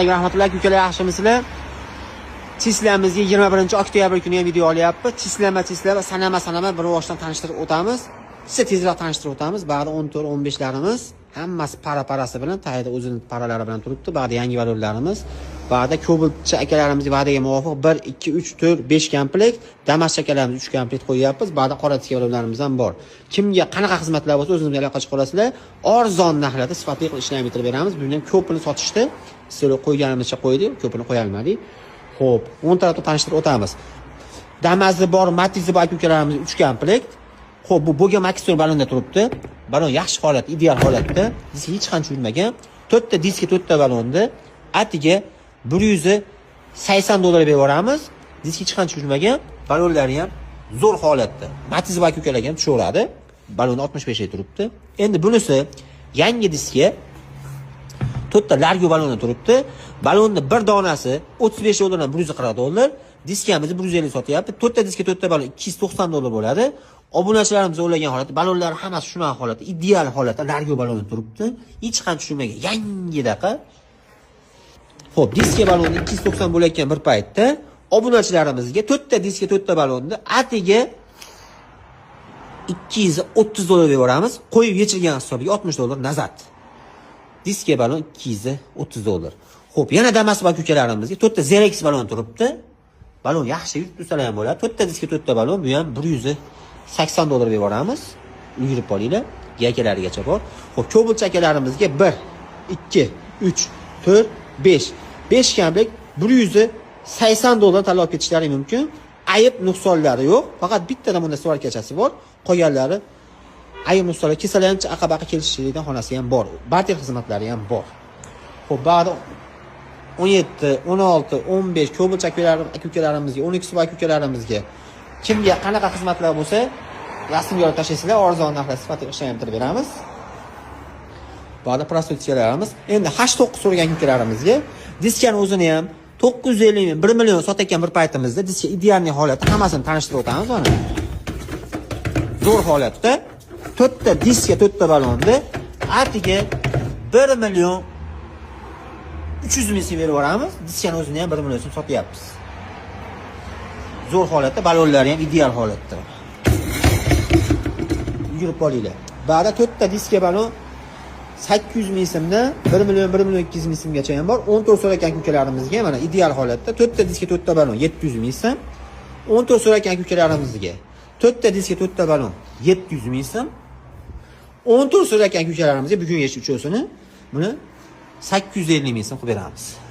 alaykum rahmatullohi ukalar, yaxshimisizlar? Chislamizga 21 oktyabr kuni ham video olyapmiz. Chislama sanama bir boshdan tanishtirib o'tamiz. Sizni tezroq tanishtirib o'tamiz. Ba'zi 14-15larimiz hammasi para-parasi bilan, tayida o'zining paralari bilan turibdi. Ba'zi yangi valorlarimiz, ba'zi ko'bulchi akalarimiz va'daga muvofiq 1 2 3 4 5 komplekt, Damash akalarimiz 3 komplekt qo'yyapmiz. Ba'zi qora tiska valorlarimiz ham bor. Kimga qanaqa xizmatlar bo'lsa o'zimizga aloqa qilib qolasizlar. Arzon narxlarda sifatli qilib ishlarni bitirib beramiz. Bundan ko'pini sotishdi. Sizlar qo'yganimizcha qo'ydik, ko'pini qo'ya olmadik. Xo'p, 10 tarafda tanishtirib o'tamiz. Damazi bor, Matizi bor ukalarimiz 3 komplekt. Xo'p, bu bo'lgan Maxstore balonda turibdi. Balon yaxshi holat, ideal holatda. Disk hech qancha yurmagan. 4 ta diski 4 ta balonda. Atiga $180 berib yuboramiz. Disk hech qancha yurmagan. Balonlari ham zo'r holatda. Matizi bor ukalarga ham tushaveradi. Balon 65 ga turibdi. Endi bunisi yangi diskga 4 ta Largo balonda turibdi. Balonni bir donasi $35 dan $140. Diskamiz 150 sotyapti. 4 ta diskga 4 ta balon $290 bo'ladi. Obunachilarimiz o'ylagan holatda balonlar hammasi shunaqa holatda, ideal holatda Largo balonda turibdi. Hech qancha tushmagan yangi daqa. Xo'p, diskga balonni 290 bo'layotgan bir paytda obunachilarimizga 4 ta diskga 4 ta balonni atiga $230 berib yuboramiz. Qo'yib yechilgan hisobiga $60 nazat. Diskga balon $230. Xo'p, yana Damas va ukalarimizga 4 ta Zerex balon turibdi. Balon yaxshi yurib tursalar ham bo'ladi. 4 ta diskga 4 ta balon, bu ham $180 berib yuboramiz. Ulgurib olinglar. Yakalarigacha bor. Xo'p, ko'bulchi akalarimizga 1 2 3 4 5 5 komplekt $180 talab ketishlari mumkin. Ayib nuqsonlari yo'q. Faqat bittadan bunda svarkachasi bor. Qolganlari ayib nuqsonlar kesalanchi aqabaqa kelishishlikdan xonasi ham bor. Barter xizmatlari ham bor. Xo'p, ba'zi 17, 16, 15 ko'bulchi akalarimizga, 12 va ukalarimizga kimga qanaqa xizmatlar bo'lsa, rasmga olib tashlaysizlar, arzon narxda sifatli ishlarni bitirib beramiz. Ba'zi prostitutsiyalarimiz, endi 8-9 so'ragan ukalarimizga diskani o'zini ham 950 ming, 1 million sotayotgan bir paytimizda diska ideal holatda hammasini tanishtirib o'tamiz mana. Zo'r holatda 4 ta diska 4 ta balonda atiga 1 million 300 ming so'm berib yuboramiz. Diskani o'zini ham 1 million so'm sotyapmiz. Zo'r holatda, balonlari ham ideal holatda. Yurib olinglar. Ba'da 4 ta diska balon 800 ming so'mdan 1 million 200 ming so'mgacha ham bor. 14 so'ragan ukalarimizga mana ideal holatda 4 ta diska 4 ta balon 700 ming so'm. 14 so'ragan ukalarimizga 4 ta diska 4 ta balon 700 ming so'm. 14 so'ragan ukalarimizga bugun yechish uchun buni 850 ming so'm qilib beramiz.